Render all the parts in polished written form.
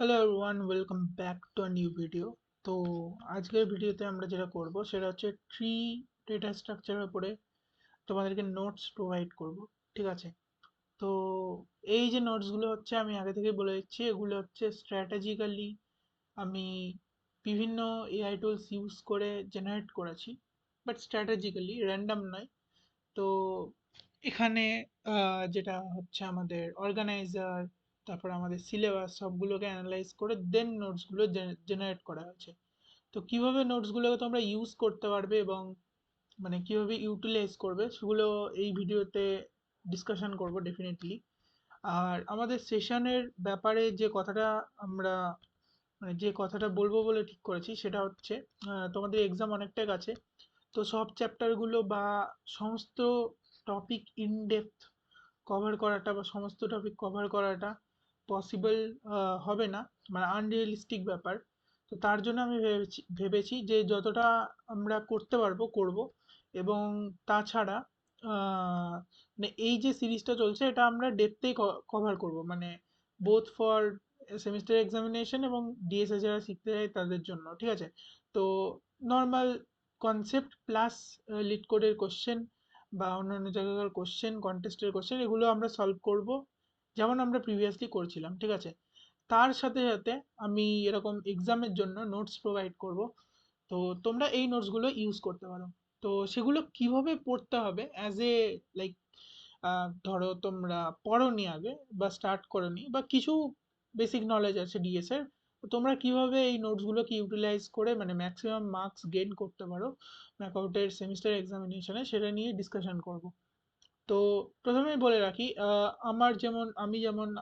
Hello everyone, welcome back to a new video. তো আজকের ভিডিওতে আমরা যেটা করব সেটা হচ্ছে ট্রি ডেটা স্ট্রাকচারের উপরে তোমাদেরকে নোটস প্রোভাইড করব। ঠিক আছে? তো এই যে নোটসগুলো হচ্ছে আমি আগে থেকে বলে দিচ্ছি, এগুলো হচ্ছে স্ট্র্যাটেজিক্যালি আমি বিভিন্ন এআই টুলস ইউজ করে জেনারেট করেছি, বাট স্ট্র্যাটেজিক্যালি র্যান্ডম নয়। তো এখানে যেটা হচ্ছে আমাদের অর্গানাইজার, তারপর আমাদের সিলেবাস সবগুলোকে অ্যানালাইজ করে দেন নোটসগুলো জেনারেট করা হয়েছে। তো কিভাবে নোটসগুলোকে তোমরা ইউজ করতে পারবে এবং মানে কিভাবে ইউটিলাইজ করবে সেগুলো এই ভিডিওতে ডিসকাশন করব ডেফিনেটলি। আর আমাদের সেশনের ব্যাপারে যে কথাটা আমরা মানে যে কথাটা বলবো বলে ঠিক করেছি সেটা হচ্ছে তোমাদের এক্সাম অনেকটাই কাছে। তো সব চ্যাপ্টারগুলো বা সমস্ত টপিক ইন ডেপথ কভার করাটা বা সমস্ত টপিক কভার করাটা পসিবল হবে না, মানে আনরিয়েলিস্টিক ব্যাপার। তো তার জন্য আমি ভেবেছি যে যতটা আমরা করতে পারবো করব। এবং তাছাড়া মানে এই যে সিরিজটা চলছে এটা আমরা ডেপথেই কভার করব, মানে বোথ ফর সেমিস্টার এক্সামিনেশন এবং ডিএসএ যারা শিখতে যায় তাদের জন্য। ঠিক আছে? তো নর্মাল কনসেপ্ট প্লাস লিড কোডের কোশ্চেন বা অন্যান্য জায়গার কোশ্চেন, কন্টেস্টের কোশ্চেন, এগুলো আমরা সলভ করব যেমন আমরা প্রিভিয়াসলি করছিলাম। ঠিক আছে? তার সাথে সাথে আমি এরকম এক্সামের জন্য নোটস প্রোভাইড করব। তো তোমরা এই নোটসগুলো ইউজ করতে পারো। তো সেগুলো কিভাবে পড়তে হবে অ্যাজ এ লাইক, ধরো তোমরা পড়োনি আগে বা স্টার্ট করোনি বা কিছু বেসিক নলেজ আছে ডিএস এর, তো তোমরা কিভাবে এই নোটসগুলোকে ইউটিলাইজ করে মানে ম্যাক্সিমাম মার্কস গেইন করতে পারো ম্যাকআউটের সেমিস্টার এক্সামিনেশনে, সেটা নিয়ে ডিসকাশন করব। তো প্রথমেই বলে রাখি,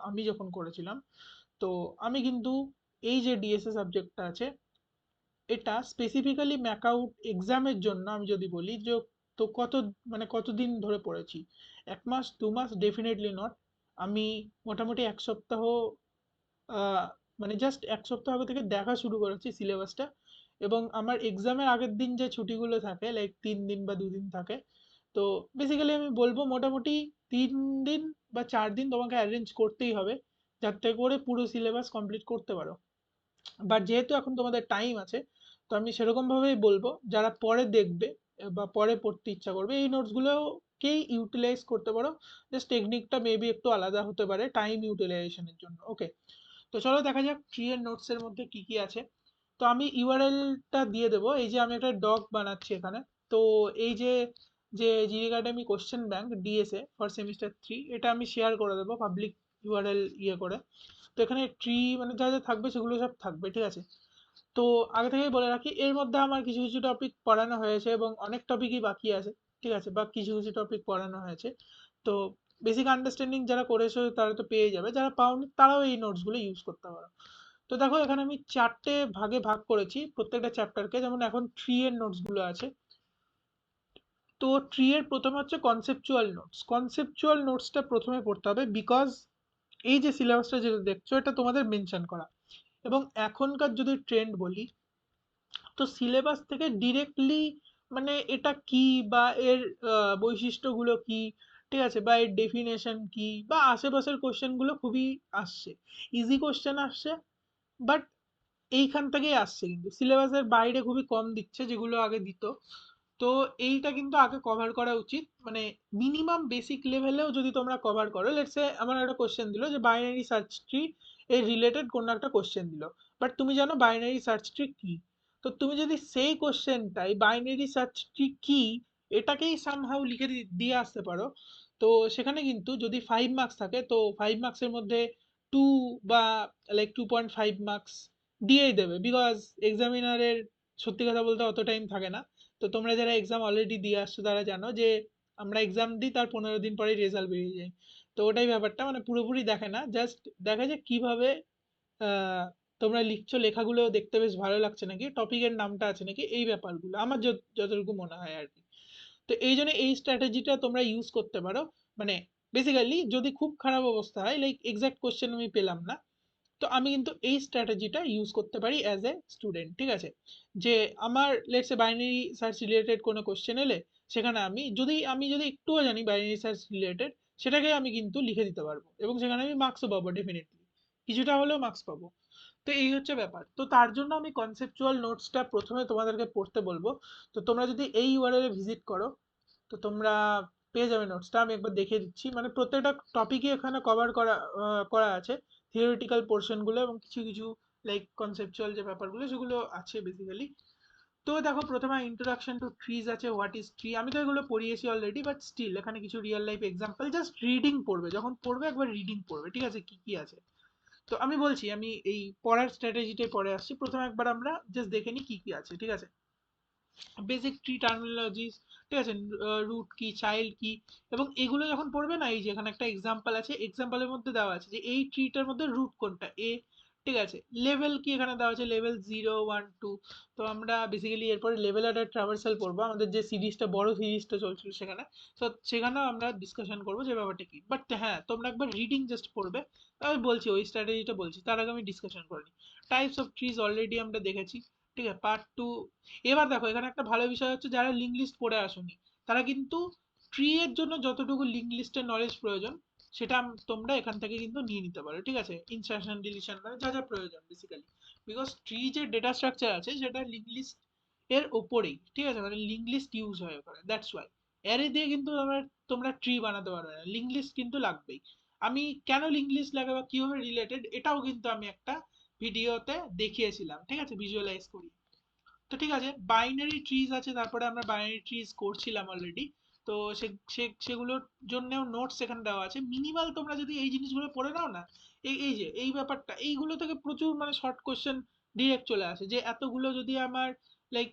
আমি যখন করেছিলাম, তো আমি কিন্তু এই যে ডিএসএ সাবজেক্টটা আছে এটা স্পেসিফিক্যালি ম্যাকআউট এক্সামের জন্য আমি যদি বলি যে, তো মানে কতদিন ধরে পড়েছি, 1 মাস 2 মাস ডেফিনেটলি নট। আমি মোটামুটি 1 সপ্তাহ, আহ, মানে জাস্ট 1 সপ্তাহ আগে থেকে দেখা শুরু করেছি সিলেবাসটা। এবং আমার এক্সামের আগের দিন যে ছুটিগুলো থাকে লাইক 3 দিন বা 2 দিন থাকে, তো বেসিক্যালি আমি বলবো মোটামুটি 3 দিন বা 4 দিন তোমাকে অ্যারেঞ্জ করতেই হবে যাতে করে পুরো সিলেবাস কমপ্লিট করতে পারো। বাট যেহেতু এখন তোমাদের টাইম আছে, তো আমি সেরকম ভাবেই বলবো যারা পরে দেখবে বা পরে পড়তে ইচ্ছা করবে এই নোটসগুলোকেই ইউটিলাইজ করতে পারো। জাস্ট টেকনিকটা মেবি একটু আলাদা হতে পারে টাইম ইউটিলাইজেশনের জন্য। ওকে, তো চলো দেখা যাক ট্রি এর নোটস এর মধ্যে কি কি আছে। তো আমি ইউআরএলটা দিয়ে দেবো, এই যে আমি একটা ডক বানাচ্ছি এখানে। তো এই যে যে জির academy question bank DSA for semester 3, এটা আমি শেয়ার করে দেবো পাবলিক ইউআরএল ইয়ে করে। তো এখানে ট্রি মানে যা যা থাকবে সেগুলো সব থাকবে। ঠিক আছে? তো আগে থেকেই বলে রাখি এর মধ্যে আমার কিছু কিছু টপিক পড়ানো হয়েছে এবং অনেক টপিকই বাকি আছে। ঠিক আছে? বা কিছু কিছু টপিক পড়ানো হয়েছে। তো বেসিক আন্ডারস্ট্যান্ডিং যারা করেছো তারা তো পেয়ে যাবে, যারা পাওনি তারাও এই নোটসগুলো ইউজ করতে পারো। তো দেখো এখানে আমি 4টে ভাগে ভাগ করেছি প্রত্যেকটা চ্যাপ্টারকে। যেমন এখন ট্রি এর নোটসগুলো আছে। তো ট্রি এর প্রথমে হচ্ছে কনসেপচুয়াল নোটস। কনসেপচুয়াল নোটসটা প্রথমে পড়তে হবে, বিকজ এই যে সিলেবাসটা যেটা দেখছো এটা তোমাদের মেনশন করা। এবং এখনকার যদি ট্রেন্ড বলি, তো সিলেবাস থেকে ডিরেক্টলি মানে এটা কি বা এর বৈশিষ্ট্যগুলো কি, ঠিক আছে, বা এর ডেফিনেশন কি বা আশেপাশের কোশ্চেনগুলো খুবই আসছে, ইজি কোশ্চেন আসছে। বাট এইখান থেকেই আসছে, কিন্তু সিলেবাসের বাইরে খুবই কম দিচ্ছে যেগুলো আগে দিত। তো এইটা কিন্তু আগে কভার করা উচিত, মানে মিনিমাম বেসিক লেভেলেও যদি তোমরা কভার করো। লেটসে আমার একটা কোশ্চেন দিল যে বাইনারি সার্চ ট্রি এর রিলেটেড কোনো একটা কোশ্চেন দিল, বাট তুমি জানো বাইনারি সার্চ ট্রি কি। তো তুমি যদি সেই কোশ্চেনটাই বাইনারি সার্চ ট্রি কি এটাকেই সামহাউ লিখে দিয়ে আসতে পারো, তো সেখানে কিন্তু যদি 5 মার্কস থাকে তো 5 মার্কসের মধ্যে 2 বা লাইক 2.5 মার্কস দিয়েই দেবে, বিকজ এক্সামিনারের সত্যি কথা বলতে অত টাইম থাকে না। তো তোমরা যারা এক্সাম অলরেডি দিয়ে আসছো তারা জানো যে আমরা এক্সাম দিই তার 15 দিন পরেই রেজাল্ট বেরিয়ে যায়। তো ওটাই ব্যাপারটা, মানে পুরোপুরি দেখে না, জাস্ট দেখে যে কিভাবে আহ, তোমরা লিখছো, লেখাগুলো দেখতে বেশ ভালো লাগছে নাকি, টপিকের নামটা আছে নাকি, এই ব্যাপারগুলো আমার যতটুকু মনে হয় আর কি। তো এই জন্য এই স্ট্র্যাটেজিটা তোমরা ইউজ করতে পারো। মানে বেসিক্যালি যদি খুব খারাপ অবস্থা হয় লাইক এক্সাক্ট কোশ্চেন আমি পেলাম না, তো আমি কিন্তু এই স্ট্র্যাটেজিটা ইউজ করতে পারি অ্যাজ এ স্টুডেন্ট। ঠিক আছে? যে আমার let's A binary search related কোনো কোশ্চেন এলে সেখানে আমি যদি একটুও জানি বাইনারি সার্চ রিলেটেড, সেটাকে আমি কিন্তু লিখে দিতে পারবো এবং সেখানে আমি মার্কসও পাবো ডেফিনেটলি। কিছুটা হলেও মার্কস পাবো। তো এই হচ্ছে ব্যাপার। তো তার জন্য আমি কনসেপচুয়াল নোটসটা প্রথমে তোমাদেরকে পড়তে বলবো। তো তোমরা যদি এই ইউআরএল এ ভিজিট করো, তো তোমরা পেয়ে যাবে নোটসটা। আমি একবার দেখিয়ে দিচ্ছি, মানে প্রত্যেকটা টপিকই এখানে কভার করা আছে, থিওরিটিক্যাল পোর্শনগুলো এবং কিছু কিছু লাইক কনসেপচুয়াল যে ব্যাপারগুলো সেগুলো আছে বেসিক্যালি। তো দেখো প্রথমে ইন্ট্রোডাকশন টু ট্রিজ আছে, হোয়াট ইজ ট্রি, আমি তো এগুলো পড়িয়েছি অলরেডি, বাট স্টিল এখানে কিছু real life example, just reading পড়বে, যখন পড়বে একবার রিডিং পড়বে, ঠিক আছে, কি কি আছে। তো আমি বলছি, আমি এই পড়ার স্ট্র্যাটেজিটাই পরে আসছি, প্রথমে একবার আমরা জাস্ট দেখে নিই কি কি আছে, ঠিক আছে। বেসিক ট্রি টার্মিনোলজিস, ঠিক আছে, রুট কি, চাইল্ড কি, এবং এগুলো যখন পড়বে না, এই যে এখানে একটা এক্সাম্পল আছে, এক্সাম্পলের মধ্যে দেওয়া আছে যে এই ট্রিটার মধ্যে রুট কোনটা, এ, ঠিক আছে। লেভেল কি এখানে দেওয়া আছে, লেভেল 0 1 2। তো আমরা বেসিক্যালি এরপরে লেভেল অর্ডার ট্রাভার্সাল পড়বো, আমাদের যে সিরিজটা, বড় সিরিজটা চলছিল সেখানে। তো সেখানেও আমরা ডিসকাশন করবো যে ব্যাপারটা কি। বাট হ্যাঁ, তোমরা একবার রিডিং জাস্ট পড়বে। আমি বলছি ওই স্ট্র্যাটেজিটা বলছি, তার আগে আমি ডিসকাশন করিনি। টাইপস অফ ট্রিজ অলরেডি আমরা দেখেছি, ঠিক আছে, পার্ট 2। এবার দেখো এখানে একটা ভালো বিষয় হচ্ছে, যারা লিঙ্ক লিস্ট পড়ে আসোনি তারা কিন্তু ট্রি এর জন্য যতটুকু লিঙ্ক লিস্টের নলেজ প্রয়োজন সেটা তোমরা এখান থেকে কিন্তু নিয়ে নিতে পারো, ঠিক আছে। ইনসার্শন ডিলিশন মানে যা যা প্রয়োজন বেসিক্যালি, বিকজ ট্রি যে ডেটা স্ট্রাকচার আছে সেটা লিঙ্ক লিস্ট এর ওপরেই, ঠিক আছে, মানে লিঙ্ক লিস্ট ইউজ হয় ওখানে, দ্যাটস ওয়াই। অ্যারে দিয়ে কিন্তু তোমরা ট্রি বানাতে পারবে না, লিঙ্ক লিস্ট কিন্তু লাগবেই। আমি কেন লিঙ্ক লিস্ট লাগে বা কিভাবে রিলেটেড, এটাও কিন্তু আমি একটা ভিডিওতে দেখিয়েছিলাম, ঠিক আছে, ভিজুয়ালাইজ করি। তো ঠিক আছে, বাইনারি ট্রিজ আছে, তারপরে আমরা বাইনারি ট্রিজ করছিলাম অলরেডি। তো সেগুলোর জন্যও নোটস এখানে দেওয়া আছে। মিনিমাল তোমরা যদি এই জিনিসগুলো পড়ে নাও না, এই যে এই ব্যাপারটা, এইগুলো থেকে প্রচুর মানে শর্ট কোশ্চেন ডিরেক্ট চলে আসে, যে এতগুলো যদি আমার লাইক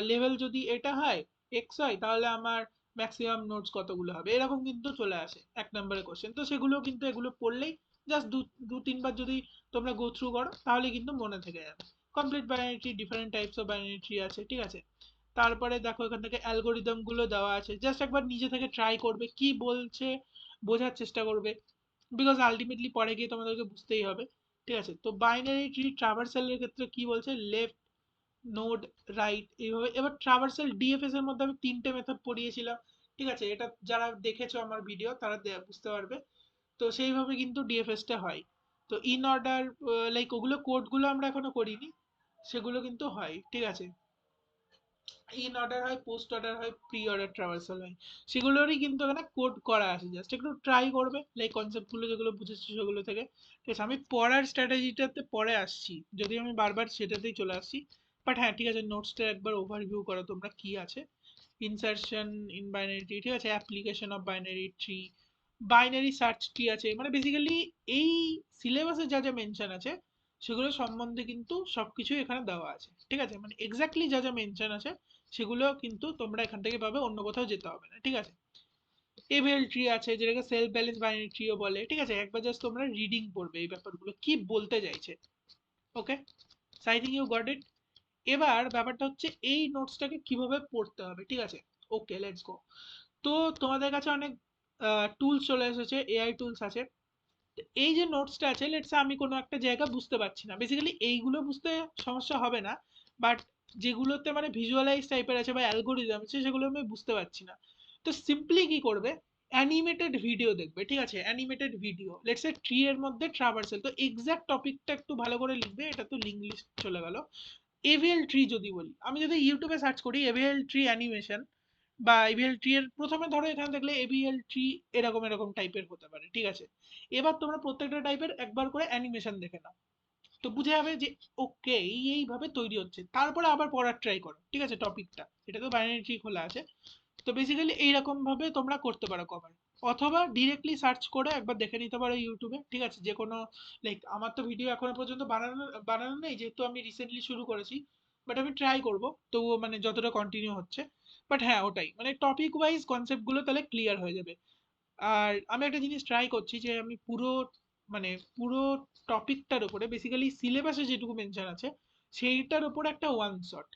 লেভেল যদি এটা হয়, এক্স হয়, তাহলে আমার ম্যাক্সিমাম নোটস কতগুলো হবে, এরকম কিন্তু চলে আসে 1 নম্বরের কোশ্চেন। তো সেগুলো কিন্তু এগুলো পড়লেই জাস্ট দু তিনবার যদি তোমরা গো থ্রু করো তাহলে কিন্তু মনে থেকে যাবে। Complete binary tree, different types of binary tree আছে, ঠিক আছে। তারপরে দেখো এখান থেকে অ্যালগোরিদম গুলো দেওয়া আছে, জাস্ট একবার নিজে থেকে ট্রাই করবে, কি বলছে বোঝার চেষ্টা করবে, বিকজ আলটিমেটলি পরে গিয়ে তোমাদেরকে বুঝতেই হবে, ঠিক আছে। তো বাইনারি ট্রি ট্রাভার্সালের ক্ষেত্রে কি বলছে, লেফট নোড, রাইট, এইভাবে। এবার ট্রাভার্সাল ডিএফএস এর মধ্যে আমি 3টে মেথড পড়িয়েছিলাম, ঠিক আছে, এটা যারা দেখেছো আমার ভিডিও তারা বুঝতে পারবে। তো সেইভাবে কিন্তু ডিএফএস টা হয়। তো ইন অর্ডার, লাইক ওগুলো কোডগুলো আমরা এখনো করিনি, সেগুলো কিন্তু হয়, ঠিক আছে। ইন অর্ডার হয়, পোস্ট অর্ডার হয়, প্রি অর্ডার ট্রাভার্সাল হয়, সেগুলোরই কিন্তু এখানে কোড করা আছে, জাস্ট একটু ট্রাই করবে লাইক কনসেপ্টগুলো যেগুলো বুঝেছি সেগুলো থেকে, ঠিক আছে। আমি পড়ার স্ট্র্যাটেজিটাতে পরে আসছি, যদি আমি বারবার সেটাতেই চলে আসছি। বাট হ্যাঁ, ঠিক আছে, নোটসটা একবার ওভারভিউ করো তোমরা কি আছে। ইনসারশন ইন বাইনারি ট্রি, ঠিক আছে, application of binary tree, binary search tree আছে, মানে বেসিক্যালি এই সিলেবাসে যা যা মেনশন আছে সেগুলো সম্বন্ধে কিন্তু সবকিছু এখানে দেওয়া আছে, ঠিক আছে, মানে এক্স্যাক্টলি যা যা মেনশন আছে সেগুলো কিন্তু তোমরা এখান থেকে পাবে, অন্য কোথাও যেতে হবে না, ঠিক আছে। এভিএল ট্রি আছে, যেটাকে সেলফ ব্যালেন্স বাইনারি ট্রিও বলে, ঠিক আছে। একবার জাস্ট তোমরা রিডিং পড়বে এই ব্যাপারগুলো কি বলতে চাইছে, okay. I think you got it. এবার ব্যাপারটা হচ্ছে এই নোটসটাকে কিভাবে পড়তে হবে, ঠিক আছে। ওকে, লেটস গো। তো তোমাদের কাছে অনেক টুলস চলে এসেছে, এআই টুলস আছে। তো এই যে নোটসটা আছে, লেটস আমি কোনো একটা জায়গা বুঝতে পারছি না, বেসিক্যালি এইগুলো বুঝতে সমস্যা হবে না, বাট যেগুলোতে মানে ভিজুয়ালাইজ টাইপের আছে বা অ্যালগোরিদম আছে সেগুলো আমি বুঝতে পারছি না। তো সিম্পলি কি করবে, অ্যানিমেটেড ভিডিও দেখবে, ঠিক আছে, animated video, let's a tree এর মধ্যে ট্রাভার্সাল, তো এক্সাক্ট টপিকটা একটু ভালো করে লিখবে, এটা তো লিঙ্ক লিস্ট চলে গেল। এভিএল ট্রি যদি বলি, আমি যদি ইউটিউবে সার্চ করি এভিএল ট্রি অ্যানিমেশন বা এভিএল ট্রি এর প্রথমে ধরো এখানে দেখলে এভিএল ট্রি এরকম এরকম টাইপের হতে পারে, ঠিক আছে। এবার তোমরা প্রত্যেকটা টাইপের একবার করে অ্যানিমেশন দেখে নাও, তো বুঝে যাবে যে ওকে এইভাবে তৈরি হচ্ছে, তারপরে আবার পড়ার ট্রাই করো, ঠিক আছে, টপিকটা, এটা তো বাইনারি ট্রি খোলা আছে। তো বেসিক্যালি এইরকম ভাবে তোমরা করতে পারো কভার, অথবা ডিরেক্টলি সার্চ করে একবার দেখে নিতে পারো ইউটিউবে, ঠিক আছে, যে কোনো লাইক আমার তো ভিডিও এখনো পর্যন্ত বানানো বানানো নেই, যেহেতু আমি রিসেন্টলি শুরু করেছি, বাট আমি ট্রাই করবো তবুও, মানে যতটা কন্টিনিউ হচ্ছে। বাট হ্যাঁ, ওটাই মানে টপিক ওয়াইজ কনসেপ্টগুলো তাহলে ক্লিয়ার হয়ে যাবে। আর আমি একটা জিনিস ট্রাই করছি যে আমি মানে পুরো টপিকটার উপরে বেসিক্যালি সিলেবাসে যেটুকু মেনশন আছে সেইটার উপরে একটা ওয়ান শট,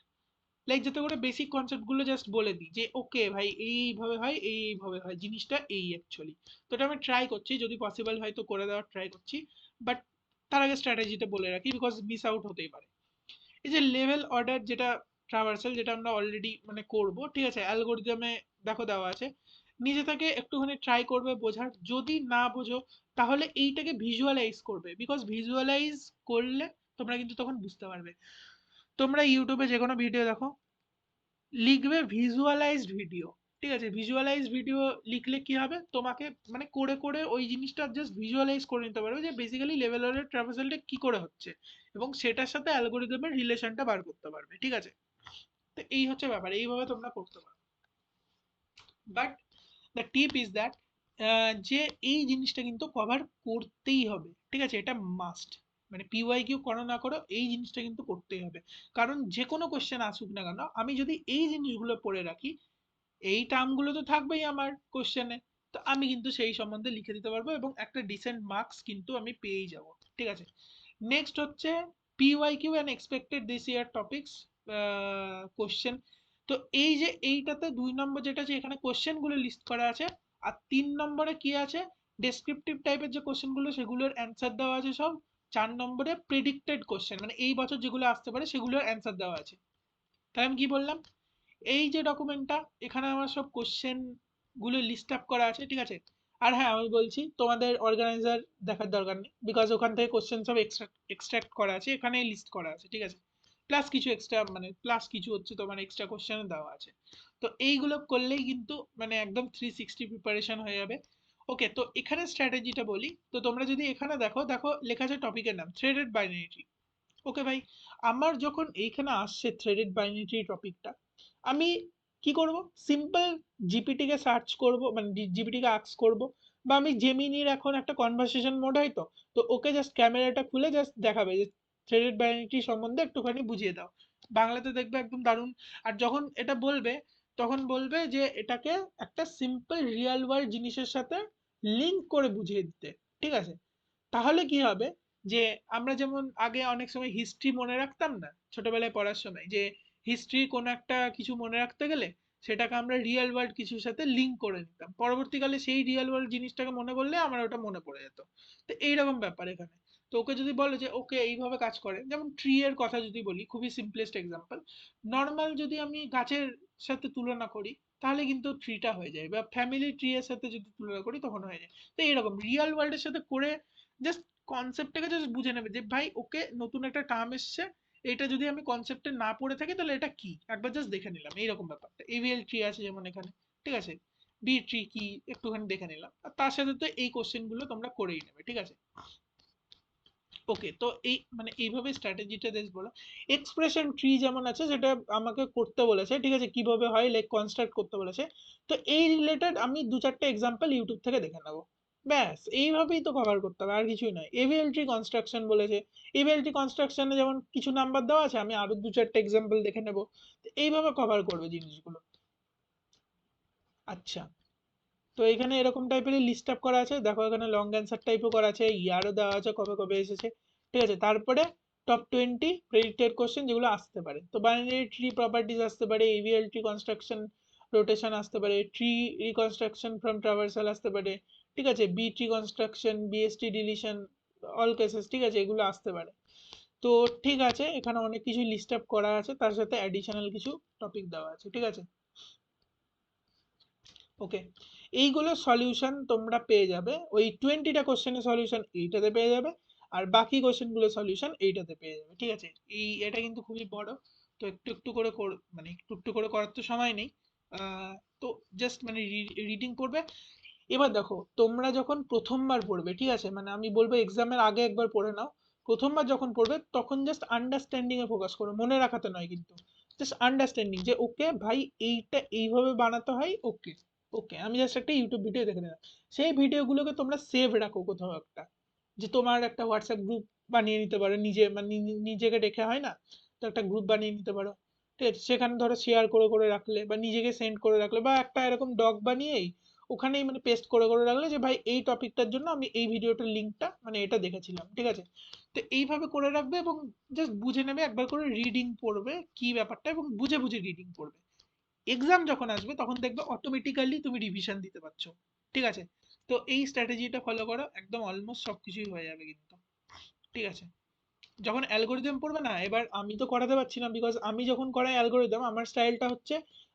লাইক যাতে করে বেসিক কনসেপ্ট গুলো জাস্ট বলে দিই যে ওকে ভাই এইভাবে হয়, এইভাবে হয় জিনিসটা, এই অ্যাকচুয়ালি। তো এটা আমি ট্রাই করছি, যদি পসিবল হয় তো করে দেওয়ার ট্রাই করছি। বাট তার আগে স্ট্র্যাটেজিটা বলে রাখি, বিকজ মিস আউট হতেই পারে। এই যে লেভেল অর্ডার যেটা ট্রাভার্সাল, যেটা আমরা অলরেডি মানে করব, ঠিক আছে, অ্যালগোরিদমে দেখো দেওয়া আছে নিজে থেকে একটুখানি ট্রাই করবে বোঝার, যদি না বোঝো তাহলে এইটাকে ভিজুয়ালাইজ করবে, বিকজ ভিজুয়ালাইজ করলে তোমরা কিন্তু তখন বুঝতে পারবে। তোমরা ইউটিউবে যে কোনো ভিডিও দেখো, লিখবে ভিজুয়ালাইজড ভিডিও, ঠিক আছে? ভিজুয়ালাইজড ভিডিও লিখলে কি হবে, তোমাকে মানে করে করে ওই জিনিসটা জাস্ট ভিজুয়ালাইজ করে নিতে পারবে যে বেসিক্যালি লেভেলের ট্রাভার্সালটা কি করে হচ্ছে, এবং সেটার সাথে অ্যালগোরিদমের রিলেশনটা বার করতে পারবে, ঠিক আছে? তো এই হচ্ছে ব্যাপার, এইভাবে তোমরা করতে পারো। But the tip is that যে এই জিনিসটা কিন্তু কভার করতেই হবে, ঠিক আছে? এটা মাস্ট, মানে পিওয়াই কিউ করো না করো এই জিনিসটা কিন্তু করতেই হবে। কারণ যে কোনো কোশ্চেন আসুক না কেন, আমি যদি এই জিনিসগুলো পড়ে রাখি, এই টার্মগুলো তো থাকবেই আমার কোশ্চেনে, তো আমি কিন্তু সেই সম্বন্ধে লিখে দিতে পারবো এবং একটা ডিসেন্ট মার্কস কিন্তু আমি পেয়েই যাব, ঠিক আছে? নেক্সট হচ্ছে PYQ and expected this year topics question. তো এই যে এইটাতে 2 নম্বর যেটা আছে, এখানে কোশ্চেনগুলো লিস্ট করা আছে, আর 3 নম্বরে কি আছে, ডেসক্রিপটিভ টাইপের যে কোশ্চেনগুলো সেগুলোর অ্যান্সার দেওয়া আছে সব। 4 নম্বরে প্রেডিক্টেড কোশ্চেন, মানে এই বছর যেগুলো আসতে পারে সেগুলোর অ্যান্সার দেওয়া আছে। তাই আমি কি বললাম, এই যে ডকুমেন্টটা, এখানে আমার সব কোশ্চেন গুলো লিস্ট আপ করা আছে, ঠিক আছে? আর হ্যাঁ, আমি বলছি তোমাদের অর্গানাইজার দেখার দরকার নেই, বিকজ ওখান থেকে কোশ্চেন সব এক্সট্রাক্ট করা আছে, এখানে লিস্ট করা আছে, ঠিক আছে? প্লাস কিছু এক্সট্রা, মানে প্লাস কিছু হচ্ছে তোমার এক্সট্রা কোশ্চেন দেওয়া আছে। তো এইগুলো করলেই কিন্তু মানে একদম 360 প্রিপারেশন হয়ে যাবে। ওকে, তো এখানে স্ট্র্যাটেজিটা বলি, তো তোমরা যদি এখানে দেখো, দেখো লেখা আছে টপিকের নাম থ্রেডেড বাইনারি। ওকে ভাই, আমার যখন এইখানে আসছে থ্রেডেড বাইনারি টপিকটা, আমি কি করব, সিম্পল জিপিটিকে সার্চ করব, মানে জিপিটিকে আস্ক করব, বা আমি জেমিনির এখন একটা কনভারসেশন মোড হয়, তো তো ওকে জাস্ট ক্যামেরাটা খুলে জাস্ট দেখাবে যে থ্রেডেড বাইনারি সম্বন্ধে একটুখানি বুঝিয়ে দাও, বাংলাতে দেখবে একদম দারুণ। আর যখন এটা বলবে, তখন বলবে যে এটাকে একটা সিম্পল রিয়েল ওয়ার্ল্ড জিনিসের সাথে লিংক করে বুঝিয়ে দিতে, ঠিক আছে? তাহলে কি হবে, যে আমরা যেমন আগে অনেক সময় হিস্ট্রি মনে রাখতাম না ছোটবেলায় পড়ার সময়, যে হিস্ট্রি কোনো একটা কিছু মনে রাখতে গেলে সেটাকে আমরা রিয়েল ওয়ার্ল্ড কিছুর সাথে লিঙ্ক করে নিতাম, পরবর্তীকালে সেই রিয়েল ওয়ার্ল্ড জিনিসটাকে মনে করলে আমার ওটা মনে পড়ে যেত। তো এইরকম ব্যাপার এখানে। তো ওকে যদি বলো যে ওকে এইভাবে কাজ করে, যেমন ট্রি এর কথা যদি বলি, খুবই সিম্পলেস্ট এক্সাম্পল, নর্মাল যদি আমি গাছের সাথে তুলনা করি তাহলে কিন্তু ট্রিটা হয়ে যায়, বা ফ্যামিলি ট্রি এর সাথে যদি তুলনা করি তখন হয়ে যায়। তো এইরকম রিয়েল ওয়ার্ল্ডের সাথে করে জাস্ট কনসেপ্টটাকে জাস্ট বুঝে নেবে যে ভাই ওকে নতুন একটা টার্ম এসছে, এটা যদি আমি কনসেপ্টে না পড়ে থাকি তাহলে এটা কি, একবার জাস্ট দেখে নিলাম, এইরকম ব্যাপারটা। এভিএল ট্রি আছে যেমন এখানে, ঠিক আছে? বি ট্রি কি একটুখানি দেখে নিলাম, আর তার সাথে তো এই কোশ্চেন গুলো তোমরা করেই নেবে, ঠিক আছে? ওকে, তো এই মানে এইভাবে স্ট্র্যাটেজিটা বেশ বলো। এক্সপ্রেশন ট্রি যেমন আছে সেটা আমাকে করতে বলেছে, ঠিক আছে, কিভাবে হয় লাইক কনস্ট্রাক্ট করতে বলেছে। তো এই রিলেটেড আমি 2-4টে এক্সাম্পল ইউটিউব থেকে দেখে নেবো, ব্যাস এইভাবেই তো কভার করতে হবে, আর কিছুই নয়। এভিএল ট্রি কনস্ট্রাকশন বলেছে, এভিএল ট্রি কনস্ট্রাকশনে যেমন কিছু নাম্বার দেওয়া আছে, আমি আরো 2-4টে এক্সাম্পল দেখে নেবো, তো এইভাবে কভার করবে জিনিসগুলো। আচ্ছা, তো এখানে এরকম টাইপের লিস্ট আপ করা আছে, দেখো এখানে লং অ্যান্সার টাইপও করা আছে, ইয়ারও দেওয়া আছে কবে কবে এসেছে, ঠিক আছে? তারপরে টপ 20 প্রেডিক্টেড কোশ্চেন যেগুলো আসতে পারে, তো বাইনারি ট্রি প্রপার্টিজ আসতে পারে, এভিএল ট্রি কনস্ট্রাকশন রোটেশন আসতে পারে, ট্রি রিকনস্ট্রাকশন ফ্রম ট্রাভার্সাল আসতে পারে, ঠিক আছে? B tree construction, BST deletion, all cases, ঠিক আছে, এগুলো আসতে পারে। তো ঠিক আছে, এখানে অনেক কিছু লিস্ট আপ করা আছে, তার সাথে অ্যাডিশনাল কিছু টপিক দেওয়া আছে, ঠিক আছে? ওকে, এইগুলো সলিউশন তোমরা পেয়ে যাবে, ওই 20টা কোশ্চেনের সলিউশন এইটাতে পেয়ে যাবে, আর বাকি কোশ্চেনগুলো সলিউশন এইটাতে পেয়ে যাবে, ঠিক আছে? এটা কিন্তু খুবই বড়, তো একটু একটু করে মানে একটু একটু করে করার তো সময় নেই। তো জাস্ট মানে রিডিং করবে। এবার দেখো, তোমরা যখন প্রথমবার পড়বে, ঠিক আছে, মানে আমি বলবো এক্সামের আগে একবার পড়ে নাও, প্রথমবার যখন পড়বে তখন জাস্ট আন্ডারস্ট্যান্ডিং এ ফোকাস করো, মনে রাখাতে নয় কিন্তু, জাস্ট আন্ডারস্ট্যান্ডিং, যে ওকে ভাই এইটা এইভাবে বানাতে হয়, ওকে। ওকে, আমি জাস্ট একটা ইউটিউব ভিডিও দেখে নিলাম, সেই ভিডিওগুলোকে তোমরা সেভ রাখো কোথাও একটা, যে তোমার একটা হোয়াটসঅ্যাপ গ্রুপ বানিয়ে নিতে পারো, নিজে মানে নিজেকে রেখে হয় না, তো একটা গ্রুপ বানিয়ে নিতে পারো, ঠিক আছে? সেখানে ধরো শেয়ার করে করে রাখলে, বা নিজেকে সেন্ড করে রাখলে, বা একটা এরকম ডক বানিয়েই ওখানেই মানে পেস্ট করে করে রাখলে, যে ভাই এই টপিকটার জন্য আমি এই ভিডিওটার লিঙ্কটা মানে এটা দেখেছিলাম, ঠিক আছে? তো এইভাবে করে রাখবে, এবং জাস্ট বুঝে নেবে, একবার করে রিডিং পড়বে কি ব্যাপারটা, এবং বুঝে বুঝে রিডিং পড়বে। এক্সাম যখন আসবে তখন দেখবে অটোমেটিক্যালি তুমি রিভিশন দিতে পারছো, ঠিক আছে? তো এই স্ট্র্যাটেজিটা ফলো করো, একদম অলমোস্ট সবকিছুই হয়ে যাবে কিন্তু, ঠিক আছে? যখন অ্যালগোরিদম পড়বে না, এবার আমি তো করাতে পারছি না, বিকজ আমি যখন করাই অ্যালগোরিদম, আমার স্টাইলটা হচ্ছে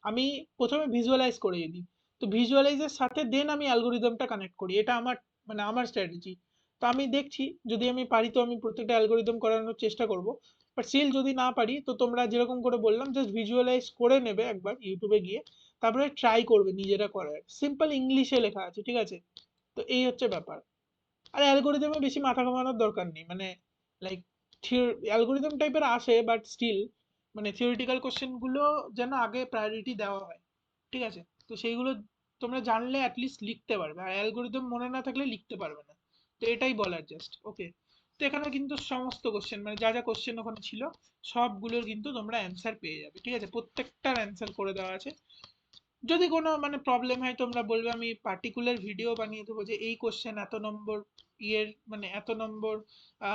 আমি প্রথমে ভিজুয়ালাইজ করে দিই, তো ভিজুয়ালাইজের সাথে দেন আমি অ্যালগোরিদমটা কানেক্ট করি, এটা আমার মানে আমার স্ট্র্যাটেজি। তো আমি দেখছি যদি আমি পারি তো আমি প্রত্যেকটা অ্যালগোরিদম করানোর চেষ্টা করব, বাট স্টিল যদি না পারি তো তোমরা যেরকম করে বললাম জাস্ট ভিজুয়ালাইজ করে নেবে একবার ইউটিউবে গিয়ে, তারপরে ট্রাই করবে নিজেরা করার, সিম্পল ইংলিশে লেখা আছে, ঠিক আছে? তো এই হচ্ছে ব্যাপার। আর অ্যালগোরিদমে বেশি মাথা ঘামানোর দরকার নেই, মানে লাইক অ্যালগোরিদম টাইপের আসে বাট স্টিল মানে থিওরিটিক্যাল কোশ্চেন গুলো যেন আগে প্রায়োরিটি দেওয়া হয়, ঠিক আছে? তো সেইগুলো তোমরা জানলে অ্যাটলিস্ট লিখতে পারবে, আর অ্যালগোরিদম মনে না থাকলে লিখতে পারবে না। তো এটাই বলার জাস্ট, ওকে? তো এখানে কিন্তু সমস্ত কোশ্চেন মানে যা যা কোশ্চেন ওখানে ছিল সবগুলোর কিন্তু তোমরা অ্যান্সার পেয়ে যাবে, ঠিক আছে? প্রত্যেকটার অ্যান্সার করে দেওয়া আছে। যদি কোনো মানে প্রবলেম হয় তোমরা বলবে, আমি পার্টিকুলার ভিডিও বানিয়ে দেবো যে এই কোশ্চেন এত নম্বর ইয়ের মানে এত নম্বর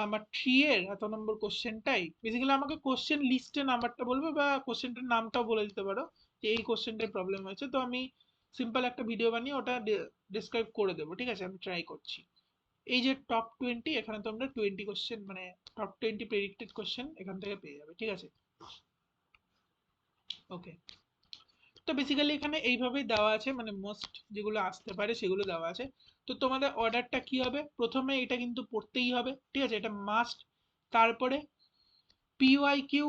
আমার 3 এর এত নম্বর কোশ্চেনটাই, বেসিক্যালি আমাকে কোশ্চেন লিস্টের নাম্বারটা বলবে বা কোশ্চেনটার নামটাও বলে দিতে পারো যে এই কোশ্চেনটার প্রবলেম হয়েছে, তো আমি সিম্পল একটা ভিডিও বানিয়ে ওটা ডিসক্রাইব করে দেবো, ঠিক আছে? আমি ট্রাই করছি। এই যে টপ 20, এখানে তোমরা 20 কোশ্চেন মানে টপ 20 প্রেডিক্টেড কোশ্চেন এখান থেকে পেয়ে যাবে, ঠিক আছে? ওকে। তো বেসিক্যালি এখানে এইভাবেই দেওয়া আছে, মানে মোস্ট যেগুলো আসতে পারে সেগুলো দেওয়া আছে। তো তোমাদের অর্ডারটা কি হবে, প্রথমে এটা কিন্তু পড়তেই হবে, ঠিক আছে? এটা মাস্ট। তারপরে পিওয়াই কিউ,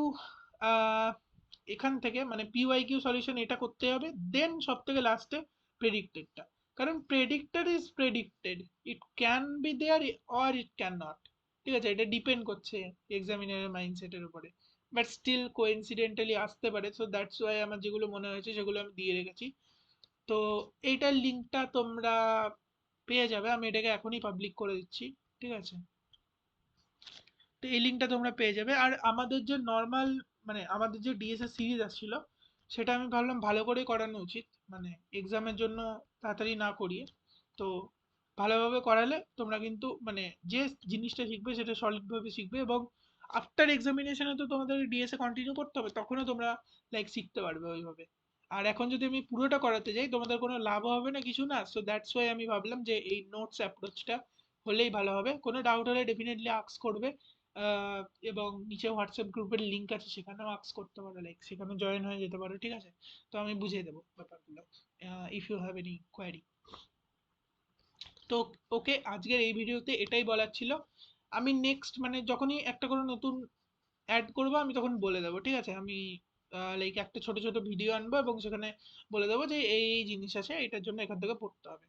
এখান থেকে মানে পিওয়াই কিউ সলিউশন এটা করতে হবে, দেন সব থেকে লাস্টে প্রেডিক্টেডটা। কারণ predicted is predicted, it can be there or it can not, ঠিক আছে? এটা ডিপেন্ড করছে এক্সামিনারের মাইন্ডসেটের উপরে, বাট স্টিল কোইন্সিডেন্টালি আসতে পারে। সো দ্যাটস ওয়াই আমার যেগুলো মনে হয়েছে সেগুলো আমি দিয়ে রেখেছি। তো এইটার লিঙ্কটা তোমরা পেয়ে যাবে, আমি এটাকে এখনই পাবলিক করে দিচ্ছি, ঠিক আছে? তো এই লিঙ্কটা তোমরা পেয়ে যাবে। আর আমাদের যে নর্মাল মানে আমাদের যে ডিএসএ সিরিজ আসছিল সেটা আমি ভাবলাম ভালো করে করানো উচিত, মানে এক্সামের জন্য তাড়াতাড়ি না করিয়ে। তো ভালোভাবে করালে তোমরা কিন্তু মানে যে জিনিসটা শিখবে সেটা সলিডভাবে শিখবে, এবং আফটার এক্সামিনেশনে তো তোমাদের ডিএসএ কন্টিনিউ করতে হবে, তখনও তোমরা লাইক শিখতে পারবে ওইভাবে। আর এখন যদি আমি পুরোটা করাতে যাই তোমাদের কোনো লাভও হবে না, কিছু না। সো দ্যাটস ওয়াই আমি ভাবলাম যে এই নোটস অ্যাপ্রোচটা হলেই ভালো হবে। কোনো ডাউট হলে ডেফিনেটলি আস্ক করবে। আহ, এবং নিচে হোয়াটসঅ্যাপ গ্রুপের লিংক আছে, সেখানেও আস্ক করতে পারো, লাইক সেখানে জয়েন হয়ে যেতে পারো, ঠিক আছে? তো আমি বুঝিয়ে দেবো ব্যাপারগুলো if you have any query. তো ওকে, আজকের এই ভিডিওতে এটাই বলার ছিল। আমি নেক্সট মানে যখনই একটা করে নতুন অ্যাড করবো আমি তখন বলে দেবো, ঠিক আছে? আমি লাইক একটা ছোট ছোট ভিডিও আনবো এবং সেখানে বলে দেবো যে এই এই জিনিস আছে, এটার জন্য এখান থেকে পড়তে হবে,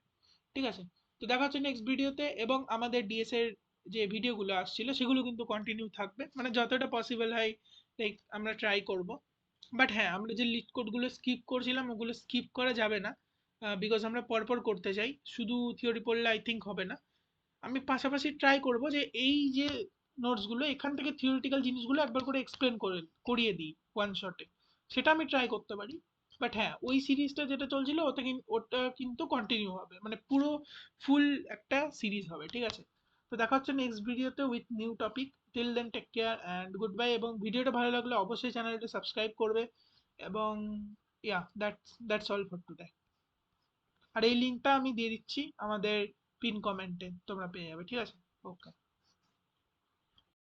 ঠিক আছে? তো দেখা হচ্ছে নেক্সট ভিডিওতে, এবং আমাদের ডিএস এর যে ভিডিওগুলো আসছিল সেগুলো কিন্তু কন্টিনিউ থাকবে, মানে যতটা পসিবল হয় লাইক আমরা ট্রাই করব। বাট হ্যাঁ, আমরা যে লিড কোডগুলো স্কিপ করছিলাম ওগুলো স্কিপ করা যাবে না, বিকজ আমরা পরপর করতে চাই, শুধু থিওরি পড়লে আই থিঙ্ক হবে না। আমি পাশাপাশি ট্রাই করব যে এই যে নোটসগুলো এখান থেকে থিওরিটিক্যাল জিনিসগুলো একবার করে এক্সপ্লেন করে করিয়ে দিই ওয়ান শটে, সেটা আমি ট্রাই করতে পারি। বাট হ্যাঁ, ওই সিরিজটা যেটা চলছিল ওটা কিন্তু কন্টিনিউ হবে, মানে পুরো ফুল একটা সিরিজ হবে, ঠিক আছে? তো দেখা হচ্ছে নেক্সট ভিডিওতে with new topic. Till then take care and good bye, এবং ভিডিওটা ভালো লাগলে অবশ্যই চ্যানেলটা সাবস্ক্রাইব করবে। এবং yeah, that's all for today. আর এই লিঙ্কটা আমি দিয়ে দিচ্ছি আমাদের পিন কমেন্টে, তোমরা পেয়ে যাবে, ঠিক আছে? ওকে।